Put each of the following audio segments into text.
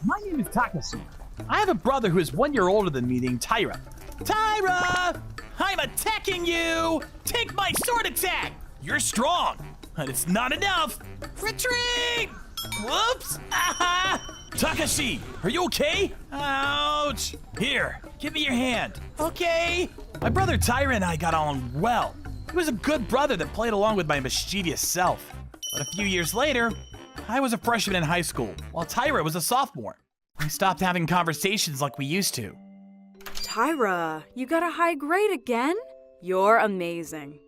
My name is Takashi. I have a brother who is 1 year older than me named Tyra. Tyra! I'm attacking you! Take my sword attack! You're strong, but it's not enough. Retreat! Whoops! Ah! Takashi, are you okay? Ouch! Here, give me your hand. Okay. My brother Tyra and I got on well. He was a good brother that played along with my mischievous self. But a few years later, I was a freshman in high school, while Tyra was a sophomore. We stopped having conversations like we used to. Tyra, you got a high grade again? You're amazing.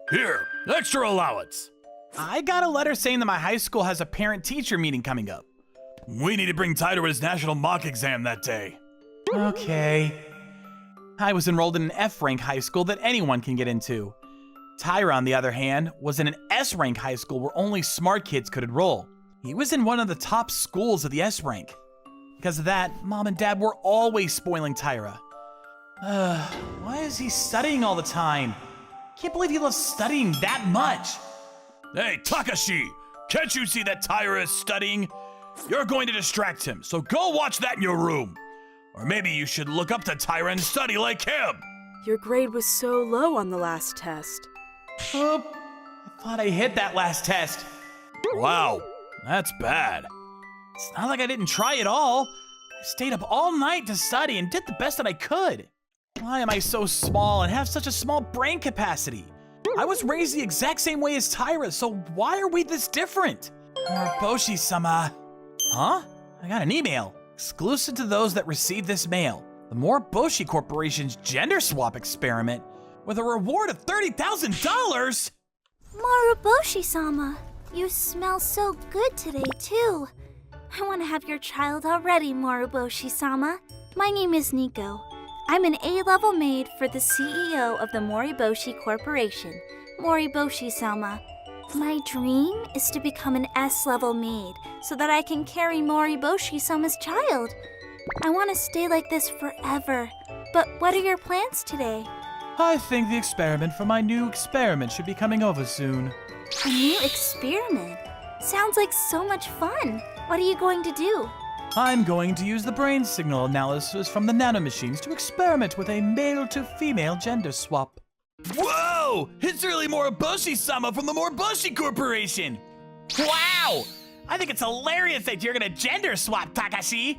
Here, extra allowance. I got a letter saying that my high school has a parent-teacher meeting coming up. We need to bring Tyra to his national mock exam that day. Okay. I was enrolled in an F-rank high school that anyone can get into. Tyra, on the other hand, was in an S-rank high school where only smart kids could enroll. He was in one of the top schools of the S-rank. Because of that, Mom and Dad were always spoiling Tyra. Why is he studying all the time? Can't believe he loves studying that much. Hey, Takashi! Can't you see that Tyra is studying? You're going to distract him, so go watch that in your room. Or maybe you should look up to Tyra and study like him. Your grade was so low on the last test. Oh, I thought I hit that last test. Wow, that's bad. It's not like I didn't try at all. I stayed up all night to study and did the best that I could. Why am I so small and have such a small brain capacity? I was raised the exact same way as Tyra, so why are we this different? Moriboshi-sama. Huh? I got an email. Exclusive to those that receive this mail. The Moriboshi Corporation's gender swap experiment with a reward of $30,000? Moriboshi-sama, you smell so good today, too. I want to have your child already, Moriboshi-sama. My name is Nico. I'm an A-level maid for the CEO of the Moriboshi Corporation, Moriboshi-sama. My dream is to become an S-level maid so that I can carry Moriboshi-sama's child. I want to stay like this forever. But what are your plans today? I think the experiment for my new experiment should be coming over soon. A new experiment? Sounds like so much fun. What are you going to do? I'm going to use the brain signal analysis from the nanomachines to experiment with a male-to-female gender swap. Whoa! It's really Moriboshi-sama from the Moriboshi Corporation! Wow! I think it's hilarious that you're gonna gender swap, Takashi!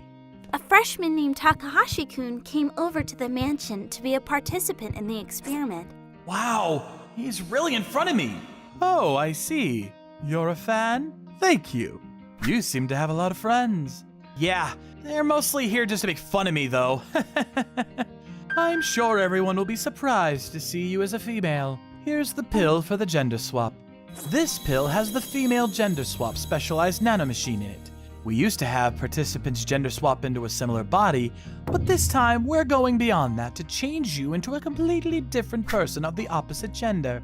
A freshman named Takahashi-kun came over to the mansion to be a participant in the experiment. Wow! He's really in front of me! Oh, I see. You're a fan? Thank you. You seem to have a lot of friends. Yeah, they're mostly here just to make fun of me, though. I'm sure everyone will be surprised to see you as a female. Here's the pill for the gender swap. This pill has the female gender swap specialized nanomachine in it. We used to have participants gender swap into a similar body, but this time we're going beyond that to change you into a completely different person of the opposite gender.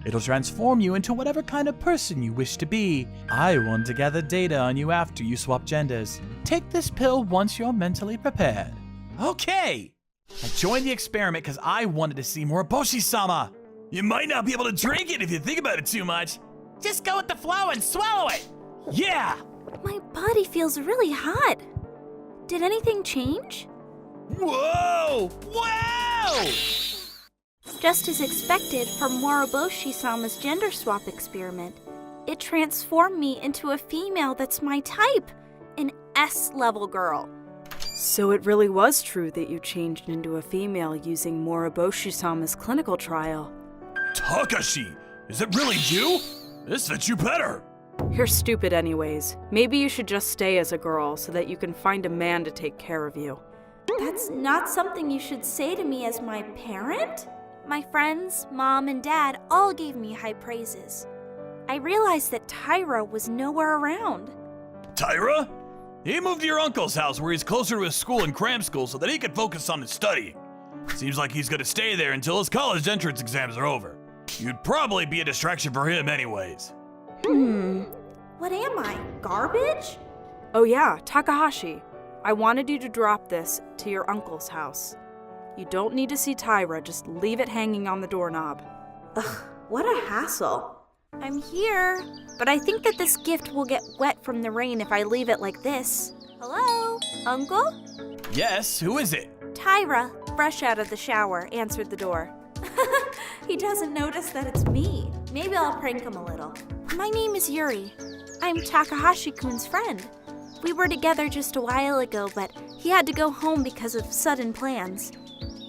It'll transform you into whatever kind of person you wish to be. I want to gather data on you after you swap genders. Take this pill once you're mentally prepared. Okay! I joined the experiment because I wanted to see Moriboshi-sama. You might not be able to drink it if you think about it too much. Just go with the flow and swallow it! Yeah! My body feels really hot. Did anything change? Whoa! Wow! Just as expected from Moriboshi-sama's gender swap experiment, it transformed me into a female that's my type, an S-level girl. So it really was true that you changed into a female using Moriboshi-sama's clinical trial. Takashi, is it really you? This fits you better. You're stupid anyways. Maybe you should just stay as a girl so that you can find a man to take care of you. That's not something you should say to me as my parent? My friends, Mom, and Dad all gave me high praises. I realized that Tyra was nowhere around. Tyra? He moved to your uncle's house where he's closer to his school and cram school so that he can focus on his studying. Seems like he's gonna stay there until his college entrance exams are over. You'd probably be a distraction for him anyways. What am I, garbage? Oh yeah, Takahashi. I wanted you to drop this to your uncle's house. You don't need to see Tyra, just leave it hanging on the doorknob. Ugh, what a hassle. I'm here, but I think that this gift will get wet from the rain if I leave it like this. Hello? Uncle? Yes, who is it? Tyra. Fresh out of the shower, answered the door. He doesn't notice that it's me. Maybe I'll prank him a little. My name is Yuri. I'm Takahashi-kun's friend. We were together just a while ago, but he had to go home because of sudden plans.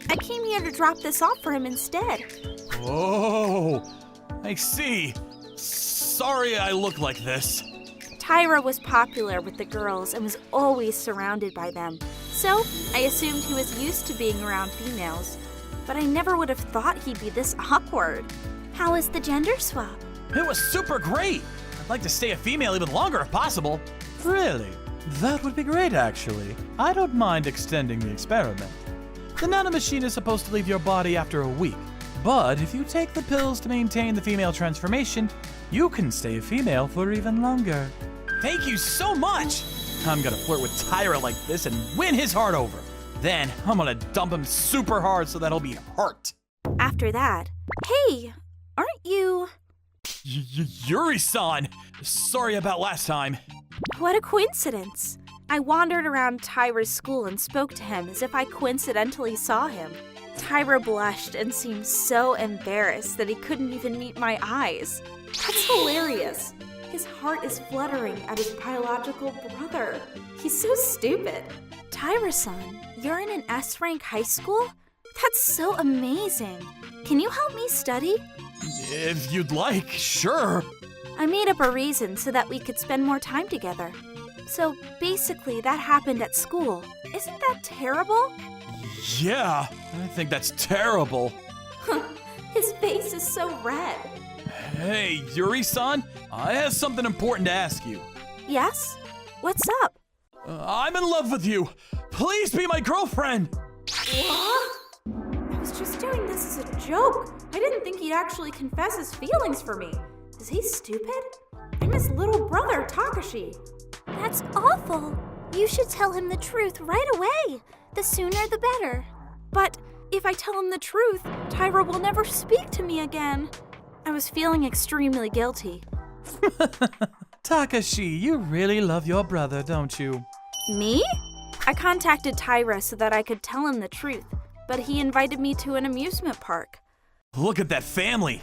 I came here to drop this off for him instead. Oh, I see. Sorry I look like this. Tyra was popular with the girls and was always surrounded by them. So I assumed he was used to being around females. But I never would have thought he'd be this awkward. How is the gender swap? It was super great. I'd like to stay a female even longer if possible. Really? That would be great, actually. I don't mind extending the experiment. The nanomachine is supposed to leave your body after a week. But if you take the pills to maintain the female transformation, you can stay a female for even longer. Thank you so much. I'm gonna flirt with Tyra like this and win his heart over. Then I'm gonna dump him super hard so that he'll be hurt. After that, Hey, aren't you... Yuri-san! Sorry about last time. what a coincidence. I wandered around Tyra's school and spoke to him as if I coincidentally saw him. Tyra blushed and seemed so embarrassed that he couldn't even meet my eyes. That's hilarious. His heart is fluttering at his biological brother. He's so stupid. Tyra-san, you're in an S-rank high school? That's so amazing. Can you help me study? If you'd like, sure. I made up a reason so that we could spend more time together. So basically, that happened at school. Isn't that terrible? Yeah, I think that's terrible. His face is so red. Hey, Yuri-san, I have something important to ask you. Yes? What's up? I'm in love with you. Please be my girlfriend. What? I was just doing this as a joke. I didn't think he'd actually confess his feelings for me. Is he stupid? I'm his little brother, Takashi. That's awful. You should tell him the truth right away. The sooner the better. But if I tell him the truth, Tyra will never speak to me again. I was feeling extremely guilty. Takashi, you really love your brother, don't you? Me? I contacted Tyra so that I could tell him the truth, but he invited me to an amusement park. Look at that family.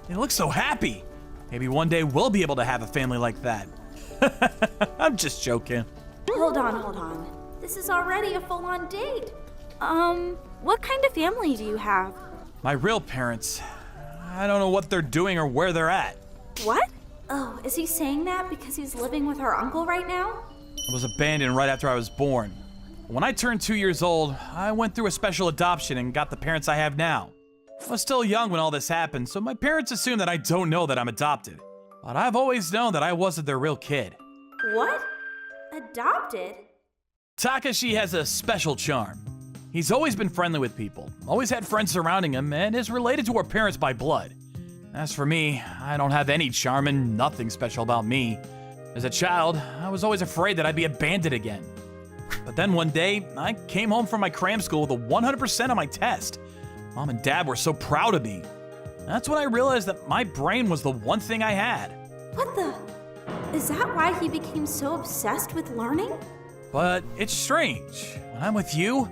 They look so happy. Maybe one day we'll be able to have a family like that. I'm just joking. Hold on. This is already a full-on date. What kind of family do you have? My real parents, I don't know what they're doing or where they're at. What? Oh, is he saying that because he's living with our uncle right now? I was abandoned right after I was born. When I turned 2 years old, I went through a special adoption and got the parents I have now. I was still young when all this happened, so my parents assume that I don't know that I'm adopted. But I've always known that I wasn't their real kid. What? Adopted? Takashi has a special charm. He's always been friendly with people, always had friends surrounding him, and is related to our parents by blood. As for me, I don't have any charm and nothing special about me. As a child, I was always afraid that I'd be abandoned again. But then one day, I came home from my cram school with a 100% on my test. Mom and Dad were so proud of me. That's when I realized that my brain was the one thing I had. What the? Is that why he became so obsessed with learning? But it's strange. When I'm with you,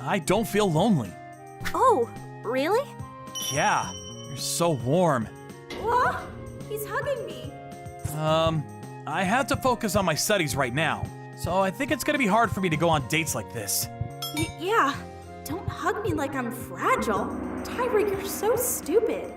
I don't feel lonely. Oh, really? Yeah, you're so warm. What? He's hugging me. I have to focus on my studies right now, so I think it's gonna be hard for me to go on dates like this. Yeah. Don't hug me like I'm fragile. Tyra, you're so stupid.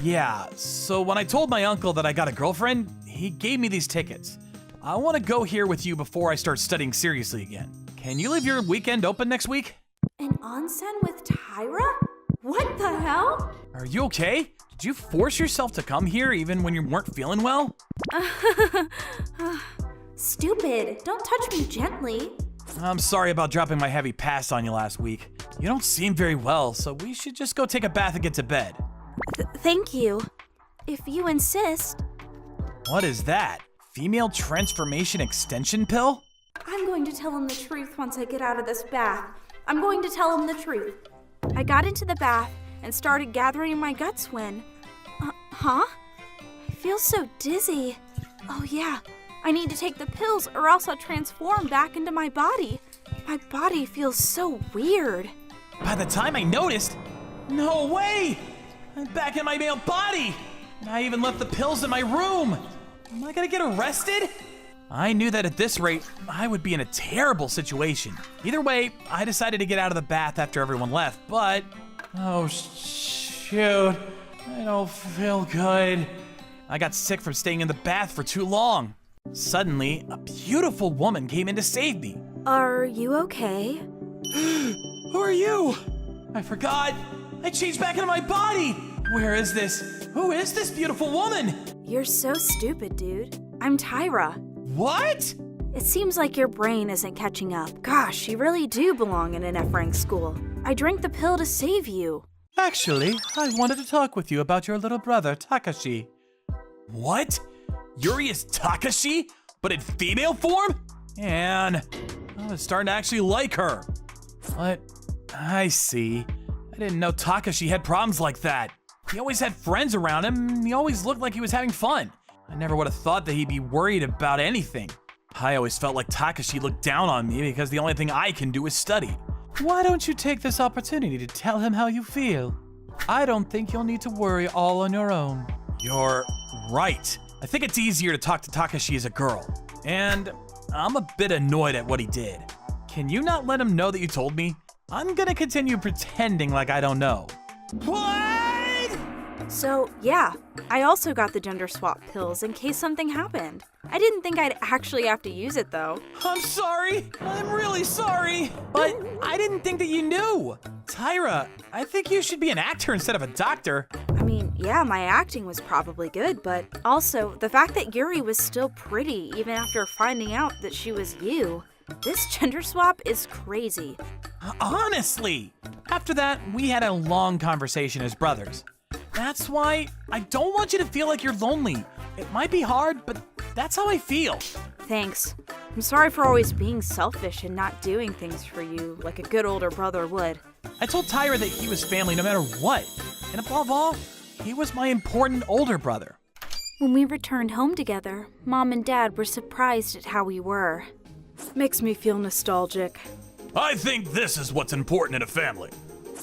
Yeah, so when I told my uncle that I got a girlfriend, he gave me these tickets. I want to go here with you before I start studying seriously again. Can you leave your weekend open next week? An onsen with Tyra? What the hell? Are you okay? Did you force yourself to come here even when you weren't feeling well? Stupid. Don't touch me gently. I'm sorry about dropping my heavy pass on you last week. You don't seem very well, so we should just go take a bath and get to bed. Thank you. If you insist. What is that? Female transformation extension pill? I'm going to tell him the truth once I get out of this bath. I'm going to tell him the truth. I got into the bath and started gathering my guts when... I feel so dizzy. Oh yeah, I need to take the pills or else I'll transform back into my body. My body feels so weird. By the time I noticed, no way! I'm back in my male body! And I even left the pills in my room! Am I gonna get arrested? I knew that at this rate, I would be in a terrible situation. Either way, I decided to get out of the bath after everyone left, but... Oh, shoot. I don't feel good. I got sick from staying in the bath for too long. Suddenly, a beautiful woman came in to save me. Are you okay? Who are you? I forgot. I changed back into my body. Where is this? Who is this beautiful woman? You're so stupid, dude. I'm Tyra. What? It seems like your brain isn't catching up. Gosh, you really do belong in an F-rank school. I drank the pill to save you. Actually, I wanted to talk with you about your little brother, Takashi. What? Yuri is Takashi, but in female form? And I was starting to actually like her. But I see. I didn't know Takashi had problems like that. He always had friends around him, and he always looked like he was having fun. I never would have thought that he'd be worried about anything. I always felt like Takashi looked down on me because the only thing I can do is study. Why don't you take this opportunity to tell him how you feel? I don't think you'll need to worry all on your own. You're right. I think it's easier to talk to Takashi as a girl. And I'm a bit annoyed at what he did. Can you not let him know that you told me? I'm gonna continue pretending like I don't know. What? So, yeah, I also got the gender swap pills in case something happened. I didn't think I'd actually have to use it, though. I'm sorry. I'm really sorry. But I didn't think that you knew. Tyra, I think you should be an actor instead of a doctor. I mean, yeah, my acting was probably good, but also the fact that Yuri was still pretty even after finding out that she was you. This gender swap is crazy. Honestly. After that, we had a long conversation as brothers. That's why I don't want you to feel like you're lonely. It might be hard, but that's how I feel. Thanks. I'm sorry for always being selfish and not doing things for you like a good older brother would. I told Tyra that he was family no matter what. And above all, he was my important older brother. When we returned home together, Mom and Dad were surprised at how we were. Makes me feel nostalgic. I think this is what's important in a family.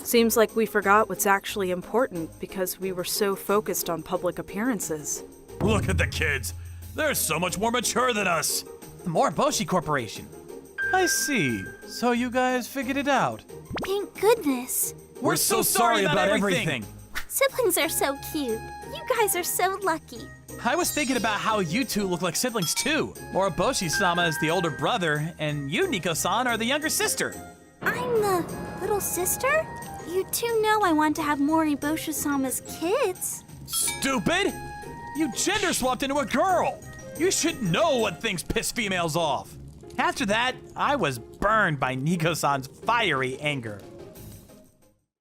Seems like we forgot what's actually important because we were so focused on public appearances. Look at the kids. They're so much more mature than us. The Moriboshi Corporation. I see. So you guys figured it out. Thank goodness. We're so sorry about everything. Siblings are so cute. You guys are so lucky. I was thinking about how you two look like siblings too. Moriboshi-sama is the older brother, and you, Nico-san, are the younger sister. I'm the little sister? You two know I want to have Moriboshi-sama's kids. Stupid! You gender swapped into a girl. You should know what things piss females off. After that, I was burned by Nico-san's fiery anger.